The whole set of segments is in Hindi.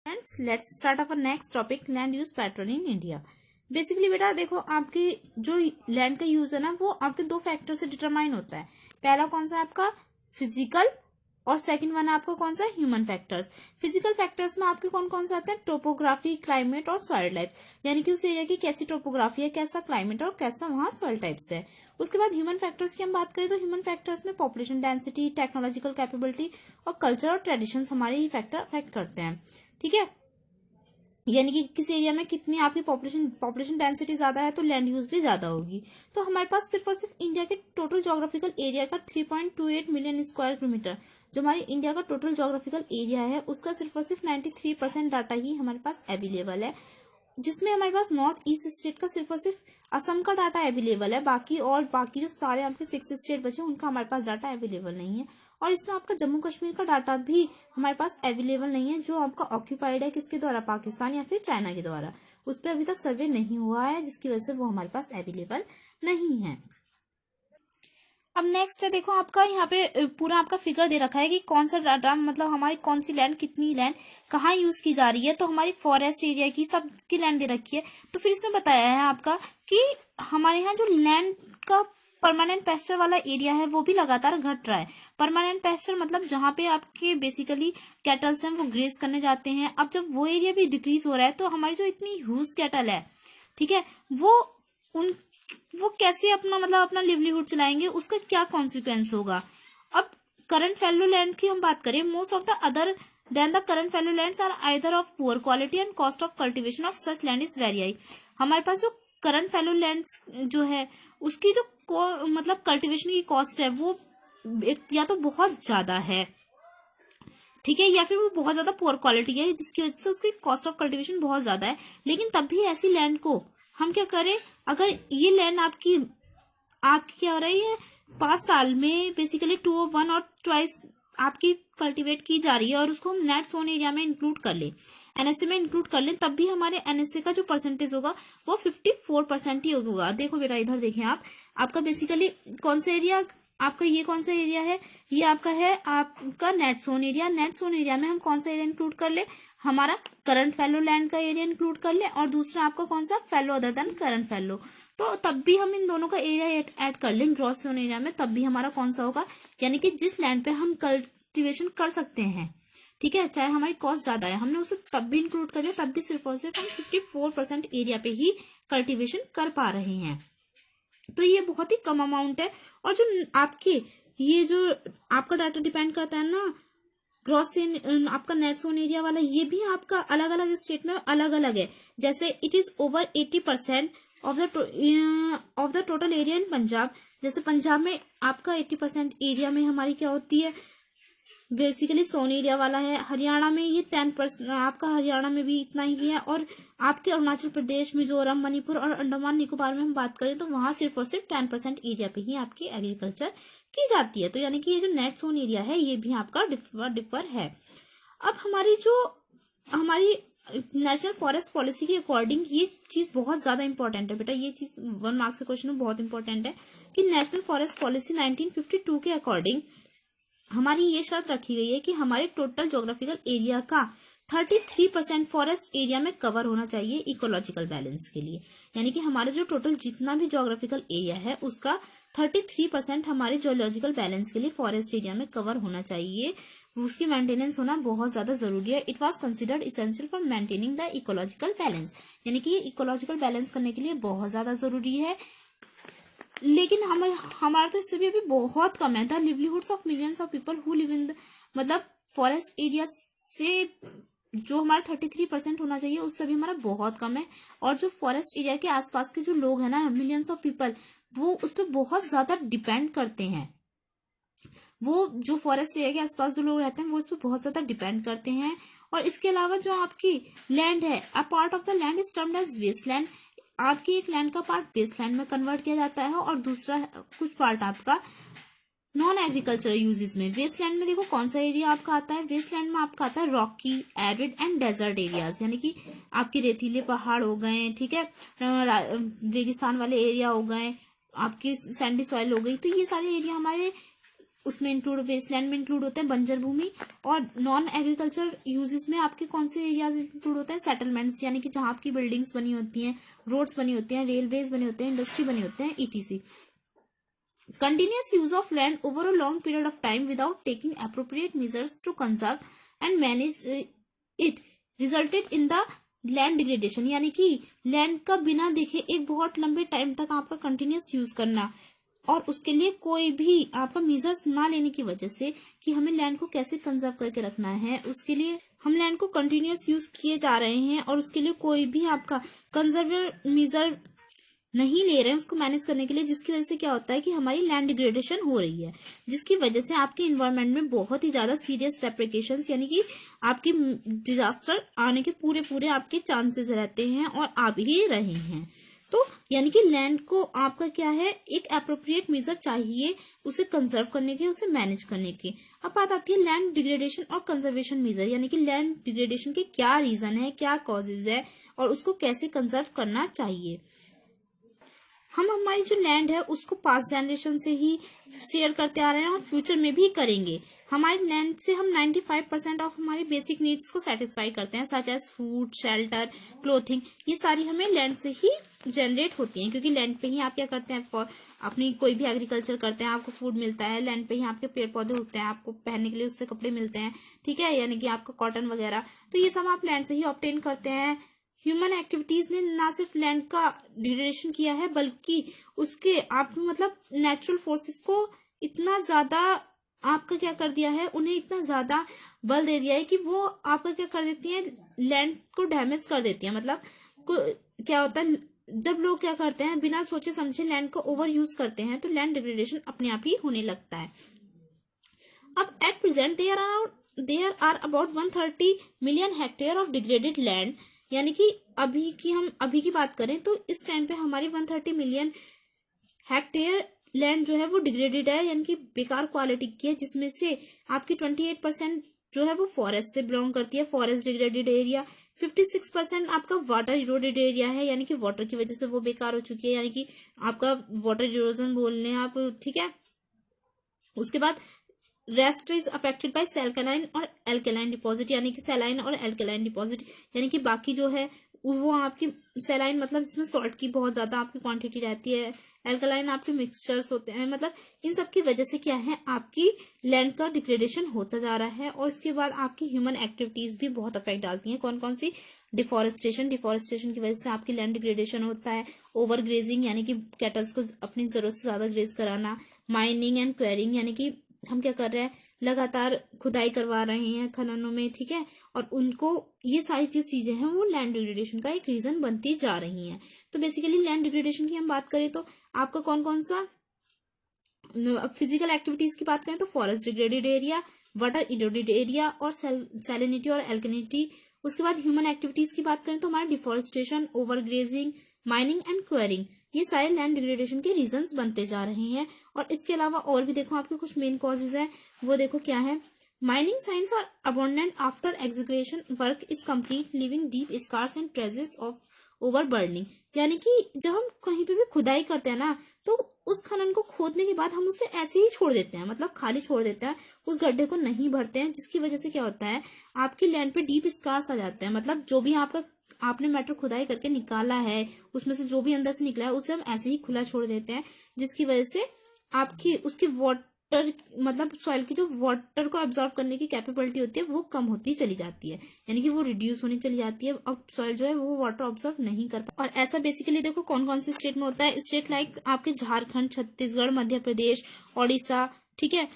Friends let's start our next topic, land use pattern in India. Basically बेटा देखो, आपके जो लैंड का यूज है ना, वो आपके दो फैक्टर से डिटरमाइन होता है। पहला कौन सा है आपका फिजिकल, और सेकंड वन आपका कौन सा ह्यूमन फैक्टर्स। फिजिकल फैक्टर्स में आपके कौन कौन से आते हैं? टोपोग्राफी, क्लाइमेट और सॉइल टाइप, यानी कि उस एरिया की कैसी टोपोग्राफी है, कैसा क्लाइमेट और कैसा वहाँ सॉइल टाइप्स है। उसके बाद ह्यूमन फैक्टर्स की हम बात करें तो ह्यूमन फैक्टर्स में पॉपुलेशन डेंसिटी, टेक्नोलॉजिकल कैपेबिलिटी और कल्चर और ट्रेडिशंस हमारे ये फैक्टर अफेक्ट करते हैं। ठीक है, यानी कि किस एरिया में कितनी आपकी पॉपुलेशन डेंसिटी ज्यादा है तो लैंड यूज भी ज्यादा होगी। तो हमारे पास सिर्फ और सिर्फ इंडिया के टोटल ज्योग्राफिकल एरिया का 3.28 मिलियन स्क्वायर किलोमीटर, जो हमारी इंडिया का टोटल ज्योग्राफिकल एरिया है, उसका सिर्फ और सिर्फ 93% डाटा ही हमारे पास अवेलेबल है, जिसमें हमारे पास नॉर्थ ईस्ट स्टेट का सिर्फ और सिर्फ असम का डाटा अवेलेबल है। बाकी जो सारे आपके 6 स्टेट बचे उनका हमारे पास डाटा अवेलेबल नहीं है। और इसमें आपका जम्मू कश्मीर का डाटा भी हमारे पास अवेलेबल नहीं है, जो आपका ऑक्यूपाइड है किसके द्वारा, पाकिस्तान या फिर चाइना के द्वारा। उस पर अभी तक सर्वे नहीं हुआ है, जिसकी वजह से वो हमारे पास अवेलेबल नहीं है। अब नेक्स्ट है, देखो आपका यहाँ पे पूरा आपका फिगर दे रखा है कि कौन सा डाटा, मतलब हमारी कौन सी लैंड, कितनी लैंड कहाँ यूज की जा रही है। तो हमारी फॉरेस्ट एरिया की सबकी लैंड दे रखी है। तो फिर इसमें बताया है आपका कि हमारे यहाँ जो लैंड का परमानेंट पेस्चर वाला एरिया है वो भी लगातार घट रहा है। परमानेंट पेस्चर मतलब जहाँ पे आपके बेसिकली कैटल्स हैं वो ग्रेज करने जाते हैं। अब जब वो एरिया भी डिक्रीज हो रहा है तो हमारी जो इतनी ह्यूज कैटल है, ठीक है, वो कैसे अपना लिवलीहुड चलाएंगे, उसका क्या कॉन्सिक्वेंस होगा। अब करंट फैलो लैंड की हम बात करें, most of the other than the current fallow lands are either of poor quality and cost of cultivation of such land is very high. हमारे पास जो करंट फैलो लैंड्स जो है उसकी जो मतलब कल्टीवेशन की कॉस्ट है वो या तो बहुत ज्यादा है, ठीक है, या फिर वो बहुत ज्यादा पुअर क्वालिटी है, जिसकी वजह से उसकी कॉस्ट ऑफ कल्टीवेशन बहुत ज्यादा है। लेकिन तब भी ऐसी लैंड को हम क्या करें, अगर ये लैंड आपकी क्या हो रही है 5 साल में बेसिकली 2 और ट्वाइस आपकी कल्टीवेट की जा रही है, और उसको हम नेट सोन एरिया में इंक्लूड कर ले, एनएसए में इंक्लूड कर ले, तब भी हमारे एनएसए का जो परसेंटेज होगा वो 54% ही होगा। देखो बेटा इधर देखें आप, आपका बेसिकली कौन सा एरिया, आपका ये कौन सा एरिया है, ये आपका है आपका net sown area. Net sown area में हम कौन सा एरिया इंक्लूड कर ले, हमारा करंट फैलो लैंड का एरिया इंक्लूड कर ले, और दूसरा आपका कौन सा फैलो अदर देन करंट फैलो। तो तब भी हम इन दोनों का एरिया ऐड कर लें ग्रॉस जोन एरिया में, तब भी हमारा कौन सा होगा, यानी कि जिस लैंड पे हम कल्टीवेशन कर सकते हैं, ठीक है, चाहे हमारी कॉस्ट ज्यादा है, हमने उसे तब भी इंक्लूड कर लिया, तब भी सिर्फ और सिर्फ हम 54% एरिया पे ही कल्टीवेशन कर पा रहे हैं। तो ये बहुत ही कम अमाउंट है। और जो आपके ये जो आपका डाटा डिपेंड करता है ना ग्रॉस से आपका नेट सोन एरिया वाला, ये भी आपका अलग अलग स्टेट में अलग अलग है। जैसे it is over 80% of the total area in Punjab. जैसे पंजाब में आपका 80% एरिया में हमारी क्या होती है, बेसिकली सोन एरिया वाला है। हरियाणा में ये 10%, आपका हरियाणा में भी इतना ही है। और आपके अरुणाचल प्रदेश, मिजोरम, मणिपुर और अंडमान निकोबार में हम बात करें तो वहां सिर्फ और सिर्फ 10% एरिया पे ही आपकी एग्रीकल्चर की जाती है। तो यानी कि ये जो नेट सोन एरिया है ये भी आपका डिफर है। अब हमारी नेशनल फॉरेस्ट पॉलिसी के अकॉर्डिंग ये चीज बहुत ज्यादा इंपॉर्टेंट है बेटा, ये चीज 1 मार्क्स के क्वेश्चन में बहुत इंपॉर्टेंट है कि नेशनल फॉरेस्ट पॉलिसी 1952 के अकॉर्डिंग हमारी ये शर्त रखी गई है कि हमारे टोटल ज्योग्राफिकल एरिया का 33% फॉरेस्ट एरिया में कवर होना चाहिए इकोलॉजिकल बैलेंस के लिए। यानी कि हमारे जो टोटल जितना भी ज्योग्राफिकल एरिया है उसका 33% हमारे जियोलॉजिकल बैलेंस के लिए फॉरेस्ट एरिया में कवर होना चाहिए। उसकी मेंटेनेंस होना बहुत ज्यादा जरूरी है। It was considered essential for maintaining the ecological balance, यानी कि ये इकोलॉजिकल बैलेंस करने के लिए बहुत ज्यादा जरूरी है। लेकिन हमारा तो इससे भी अभी बहुत कम है। The livelihoods of millions of people who live in मतलब फॉरेस्ट एरिया से जो हमारा 33% होना चाहिए उससे भी हमारा बहुत कम है। और जो फॉरेस्ट एरिया के आसपास के जो लोग हैं ना, मिलियंस ऑफ पीपल, वो उस पर बहुत ज्यादा डिपेंड करते हैं। वो जो फॉरेस्ट एरिया के आसपास जो लोग रहते हैं वो इस पर बहुत ज्यादा डिपेंड करते हैं। और इसके अलावा जो आपकी लैंड है, a part of the land is termed as waste land. आपकी एक लैंड का पार्ट वेस्ट लैंड में कन्वर्ट किया जाता है और दूसरा कुछ पार्ट आपका नॉन एग्रीकल्चरल यूजेस में। वेस्ट लैंड में देखो कौन सा एरिया आपका आता है, वेस्ट लैंड में आपका आता है rocky, arid and desert areas, यानी कि आपके रेतीले पहाड़ हो गए, ठीक है, रेगिस्तान वाले एरिया हो गए, आपकी सैंडी सॉइल हो गई। तो ये सारे एरिया हमारे उसमें इंक्लूड, वेस्टलैंड में इंक्लूड होते हैं बंजर भूमि, और नॉन एग्रीकल्चर यूजेस में आपके कौन से एरियाज इंक्लूड होते हैं, सेटलमेंट्स, यानी कि जहां आपकी बिल्डिंग्स बनी होती हैं, रोड्स बनी होती हैं, रेलवेज बने होते हैं, इंडस्ट्री बनी होते हैं, etc. Continuous use of land over a long period of time without taking appropriate measures to conserve and manage it resulted in the land degradation, यानी कि लैंड का बिना देखे एक बहुत लंबे टाइम तक आपका कंटिन्यूस यूज करना और उसके लिए कोई भी आपका मेजर्स ना लेने की वजह से कि हमें लैंड को कैसे कंजर्व करके रखना है, उसके लिए हम लैंड को कंटिन्यूस यूज किए जा रहे हैं और उसके लिए कोई भी आपका कंजर्व मेजर नहीं ले रहे हैं उसको मैनेज करने के लिए, जिसकी वजह से क्या होता है कि हमारी लैंड डिग्रेडेशन हो रही है, जिसकी वजह से आपके इन्वायरमेंट में बहुत ही ज्यादा सीरियस रेप्लिकेशंस यानी कि आपकी डिजास्टर आने के पूरे आपके चांसेस रहते हैं और आ भी रहे हैं। तो यानी कि लैंड को आपका क्या है, एक एप्रोप्रिएट मेजर चाहिए उसे कंजर्व करने के, उसे मैनेज करने के। अब बात आती है लैंड डिग्रेडेशन और कंजर्वेशन मेजर, यानी कि लैंड डिग्रेडेशन के क्या रीजन है, क्या कॉजेज है और उसको कैसे कंजर्व करना चाहिए। हम हमारी जो लैंड है उसको पास्ट जनरेशन से ही शेयर करते आ रहे हैं और फ्यूचर में भी करेंगे। हमारी लैंड से हम 95% ऑफ हमारी बेसिक नीड्स को सेटिस्फाई करते हैं, such as food, shelter, clothing, ये सारी हमें लैंड से ही जनरेट होती हैं, क्योंकि लैंड पे ही आप क्या करते हैं, फॉर अपनी कोई भी एग्रीकल्चर करते हैं, आपको फूड मिलता है, लैंड पे ही आपके पेड़ पौधे उगते हैं, आपको पहनने के लिए उससे कपड़े मिलते हैं, ठीक है, यानी कि आपका कॉटन वगैरह, तो ये सब आप लैंड से ही ऑब्टेन करते हैं। ह्यूमन एक्टिविटीज ने ना सिर्फ लैंड का डिग्रेडेशन किया है बल्कि उसके आप मतलब नेचुरल फोर्सेस को इतना ज्यादा आपका क्या कर दिया है, उन्हें इतना ज्यादा बल दे दिया है कि वो आपका क्या कर देती है, लैंड को डैमेज कर देती है। मतलब क्या होता है, जब लोग क्या करते हैं बिना सोचे समझे लैंड को ओवर यूज करते हैं तो लैंड डिग्रेडेशन अपने आप ही होने लगता है। अब at present there are about 130 million hectare of degraded land, यानी कि हम अभी की बात करें तो इस टाइम पे हमारी 130 मिलियन हेक्टेयर लैंड जो है वो डिग्रेडेड है, यानी कि बेकार क्वालिटी की है, जिसमें से आपकी 28% जो है वो फॉरेस्ट से बिलोंग करती है, फॉरेस्ट डिग्रेडेड एरिया। 56% आपका वाटर इरोडेड एरिया है, यानी कि वाटर की वजह से वो बेकार हो चुकी है, यानी कि आपका वाटर इरोजन बोल रहे हैं आप, ठीक है। उसके बाद रेस्ट इज अफेक्टेड बाय सैल्कालाइन और एल्केलाइन डिपॉजिट, यानी कि सैलाइन और एल्केलाइन डिपॉजिट, यानी कि बाकी जो है वो आपकी सैलाइन मतलब जिसमें सॉल्ट की बहुत ज्यादा आपकी क्वांटिटी रहती है, एल्कलाइन आपके मिक्सचर्स होते हैं, मतलब इन सब की वजह से क्या है आपकी लैंड का डिग्रेडेशन होता जा रहा है। और इसके बाद आपकी ह्यूमन एक्टिविटीज भी बहुत अफेक्ट डालती हैं। कौन कौन सी? डिफॉरेस्टेशन की वजह से आपकी लैंड डिग्रेडेशन होता है। ओवर ग्रेजिंग यानी कि कैटल्स को अपनी जरूरत से ज्यादा ग्रेज कराना। माइनिंग एंड क्वेरिंग यानी कि हम क्या कर रहे हैं, लगातार खुदाई करवा रहे हैं खननों में, ठीक है, और उनको ये सारी चीजें हैं वो लैंड डिग्रेडेशन का एक रीजन बनती जा रही हैं। तो बेसिकली लैंड डिग्रेडेशन की हम बात करें तो आपका कौन कौन सा, फिजिकल एक्टिविटीज की बात करें तो forest degraded area, water eroded area और सैलिनिटी और एल्कलिनिटी। उसके बाद ह्यूमन एक्टिविटीज की बात करें तो हमारा deforestation, over grazing, mining and quarrying, ये सारे लैंड डिग्रेडेशन के रीजंस बनते जा रहे हैं। और इसके अलावा और भी देखो आपके कुछ मेन कॉजेज हैं, वो देखो क्या है। Mining science are abundant after excavation work is complete, living deep scars and traces of over burning, यानी कि जब हम कहीं पे भी खुदाई करते हैं ना तो उस खनन को खोदने के बाद हम उसे ऐसे ही छोड़ देते हैं, मतलब खाली छोड़ देते हैं, उस गड्ढे को नहीं भरते हैं, जिसकी वजह से क्या होता है आपकी लैंड पे डीप स्कार्स आ जाते हैं। मतलब जो भी आपने मेटल खुदाई करके निकाला है उसमें से जो भी अंदर से निकला है उसे हम ऐसे ही खुला छोड़ देते हैं, जिसकी वजह से आपकी उसकी वाटर मतलब सॉइल की जो वाटर को एब्जॉर्ब करने की कैपेबिलिटी होती है वो कम होती चली जाती है, यानी कि वो रिड्यूस होनी चली जाती है। अब सॉइल जो है वो वाटर ऑब्जॉर्व नहीं कर पाता। और ऐसा बेसिकली देखो कौन कौन से स्टेट में होता है, स्टेट लाइक आपके झारखंड, छत्तीसगढ़, मध्य प्रदेश, ओडिशा, ठीक है।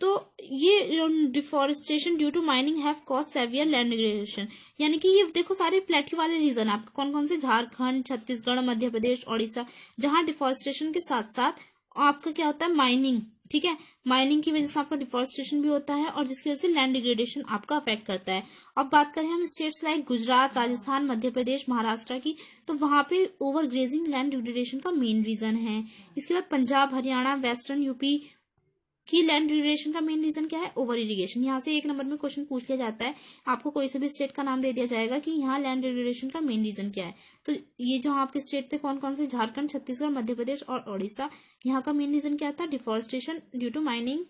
तो ये deforestation due to mining have cause severe land degradation, यानी कि ये देखो सारे प्लेट्यू वाले रीजन आपके कौन कौन से, झारखंड, छत्तीसगढ़, मध्य प्रदेश, ओडिशा, जहां डिफॉरेस्टेशन के साथ साथ आपका क्या होता है माइनिंग, ठीक है, माइनिंग की वजह से आपका डिफॉरेस्टेशन भी होता है और जिसकी वजह से लैंड डिग्रेडेशन आपका अफेक्ट करता है। अब बात करें हम स्टेट्स लाइक गुजरात, राजस्थान, मध्य प्रदेश, महाराष्ट्र की, तो वहां पे ओवर ग्रेजिंग लैंड डिग्रेडेशन का मेन रीजन है। इसके बाद पंजाब, हरियाणा, वेस्टर्न यूपी की लैंड डिग्रेडेशन का मेन रीजन क्या है, ओवर इरिगेशन। यहाँ से एक नंबर में क्वेश्चन पूछ लिया जाता है, आपको कोई से भी स्टेट का नाम दे दिया जाएगा कि यहाँ लैंड डिग्रेडेशन का मेन रीजन क्या है। तो ये जो आपके स्टेट थे कौन कौन से, झारखंड, छत्तीसगढ़, मध्य प्रदेश और ओडिशा, यहाँ का मेन रीजन क्या था, डिफॉरेस्टेशन ड्यू टू माइनिंग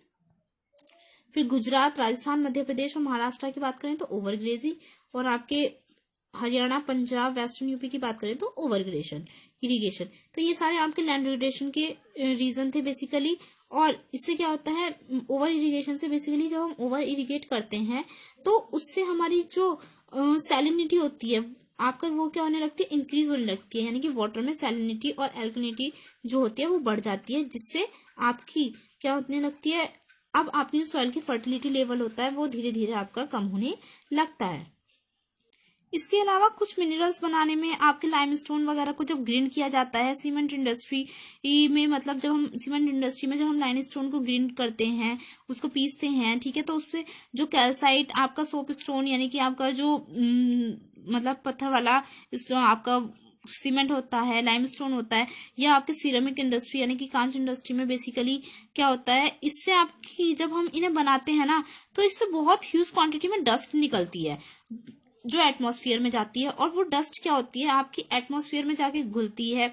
फिर गुजरात, राजस्थान, मध्य प्रदेश और महाराष्ट्र की बात करें तो ओवर ग्रेजिंग, और आपके हरियाणा, पंजाब, वेस्टर्न यूपी की बात करें तो ओवर इरिगेशन। तो ये सारे आपके लैंड डिग्रेडेशन के रीजन थे बेसिकली। और इससे क्या होता है, ओवर इरिगेशन से बेसिकली जब हम ओवर इरिगेट करते हैं तो उससे हमारी जो सैलिनिटी होती है आपका, वो क्या होने लगती है, इंक्रीज होने लगती है, यानी कि वाटर में सैलिनिटी और एल्कलिनिटी जो होती है वो बढ़ जाती है, जिससे आपकी क्या होने लगती है, अब आपकी जो सॉइल की फर्टिलिटी लेवल होता है वो धीरे धीरे आपका कम होने लगता है। इसके अलावा कुछ मिनरल्स बनाने में आपके लाइमस्टोन वगैरह को जब ग्रिंड किया जाता है सीमेंट इंडस्ट्री में, मतलब जब हम सीमेंट इंडस्ट्री में जब हम लाइमस्टोन को ग्रिंड करते हैं, उसको पीसते हैं, ठीक है, तो उससे जो कैल्साइट, आपका सोप स्टोन, यानी कि आपका जो मतलब पत्थर वाला आपका सीमेंट होता है, लाइमस्टोन होता है, या आपके सिरेमिक इंडस्ट्री यानी कि कांच इंडस्ट्री में बेसिकली क्या होता है, इससे आपकी जब हम इन्हें बनाते हैं ना तो इससे बहुत ह्यूज क्वांटिटी में डस्ट निकलती है जो एटमॉस्फेयर में जाती है, और वो डस्ट क्या होती है आपकी एटमॉस्फेयर में जाके घुलती है।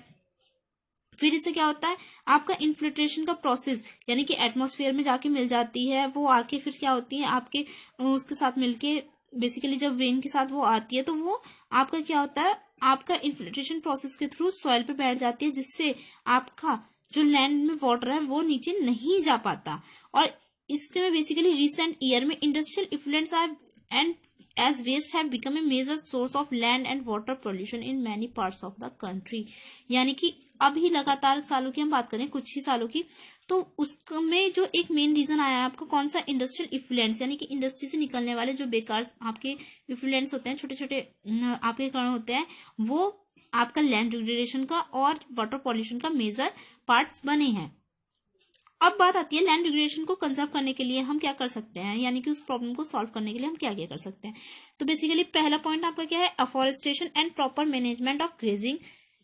फिर इससे क्या होता है, आपका इन्फिल्ट्रेशन का प्रोसेस, यानी कि एटमॉस्फेयर में जाके मिल जाती है, वो आके फिर क्या होती है आपके उसके साथ मिलके बेसिकली जब रेन के साथ वो आती है तो वो आपका क्या होता है, आपका इन्फिल्ट्रेशन प्रोसेस के थ्रू सॉइल पे बैठ जाती है, जिससे आपका जो लैंड में वाटर है वो नीचे नहीं जा पाता। और इसमें बेसिकली रिसेंट ईयर में industrial effluents and as waste have become a major source of land and water pollution in many parts of the country। यानी कि अभी लगातार सालों की हम बात करें, कुछ ही सालों की, तो उसमें जो एक मेन रीजन आया है आपका कौन सा, इंडस्ट्रियल इफ्लुएंस, यानी कि इंडस्ट्री से निकलने वाले जो बेकार आपके इफ्लुएंस होते हैं, छोटे छोटे आपके कण होते हैं, वो आपका लैंड डिग्रेडेशन का और वाटर पॉल्यूशन का मेजर पार्ट्स बने हैं। अब बात आती है लैंड डिग्रेडेशन को कंजर्व करने के लिए हम क्या कर सकते हैं, यानी कि उस प्रॉब्लम को सॉल्व करने के लिए हम क्या क्या कर सकते हैं। तो बेसिकली पहला पॉइंट आपका क्या है, afforestation and proper management of grazing,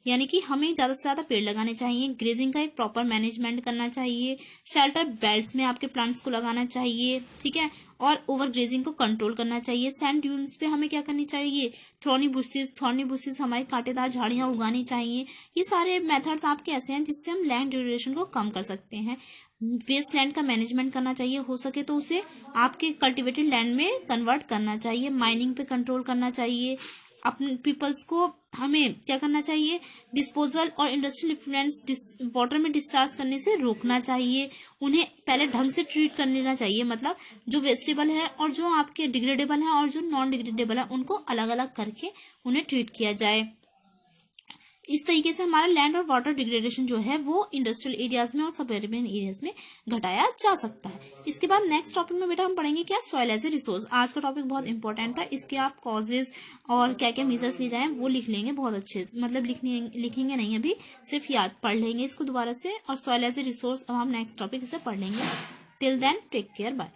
यानी कि हमें ज्यादा से ज्यादा पेड़ लगाने चाहिए, ग्रेजिंग का एक प्रॉपर मैनेजमेंट करना चाहिए, शेल्टर बेल्ट्स में आपके प्लांट्स को लगाना चाहिए, ठीक है, और ओवर ग्रेजिंग को कंट्रोल करना चाहिए। सैंड ड्यून्स पे हमें क्या करनी चाहिए, थॉर्नी बुशेस हमारे कांटेदार झाड़ियां उगानी चाहिए। ये सारे मेथड्स आपके ऐसे हैं जिससे हम लैंड ड्यूरेशन को कम कर सकते हैं। वेस्ट लैंड का मैनेजमेंट करना चाहिए, हो सके तो उसे आपके कल्टिवेटेड लैंड में कन्वर्ट करना चाहिए, माइनिंग पे कंट्रोल करना चाहिए। अपने पीपल्स को हमें क्या करना चाहिए, डिस्पोजल और इंडस्ट्रियल इफ्लुएंस वाटर में डिस्चार्ज करने से रोकना चाहिए, उन्हें पहले ढंग से ट्रीट कर लेना चाहिए, मतलब जो वेस्टेबल है और जो आपके डिग्रेडेबल है और जो नॉन डिग्रेडेबल है उनको अलग अलग करके उन्हें ट्रीट किया जाए। इस तरीके से हमारा लैंड और वाटर डिग्रेडेशन जो है वो इंडस्ट्रियल एरियाज में और सब अर्बन एरियाज में घटाया जा सकता है। इसके बाद नेक्स्ट टॉपिक में बेटा हम पढ़ेंगे क्या, सॉइल एज ए रिसोर्स। आज का टॉपिक बहुत इंपॉर्टेंट था, इसके आप कॉजेज और क्या क्या मेजर्स लिए जाएं वो लिख लेंगे बहुत अच्छे से, मतलब लिखेंगे नहीं, अभी सिर्फ याद पढ़ लेंगे इसको दोबारा से। और सॉइल एज ए रिसोर्स अब हम नेक्स्ट टॉपिक इसे पढ़ लेंगे। Till then take care, bye.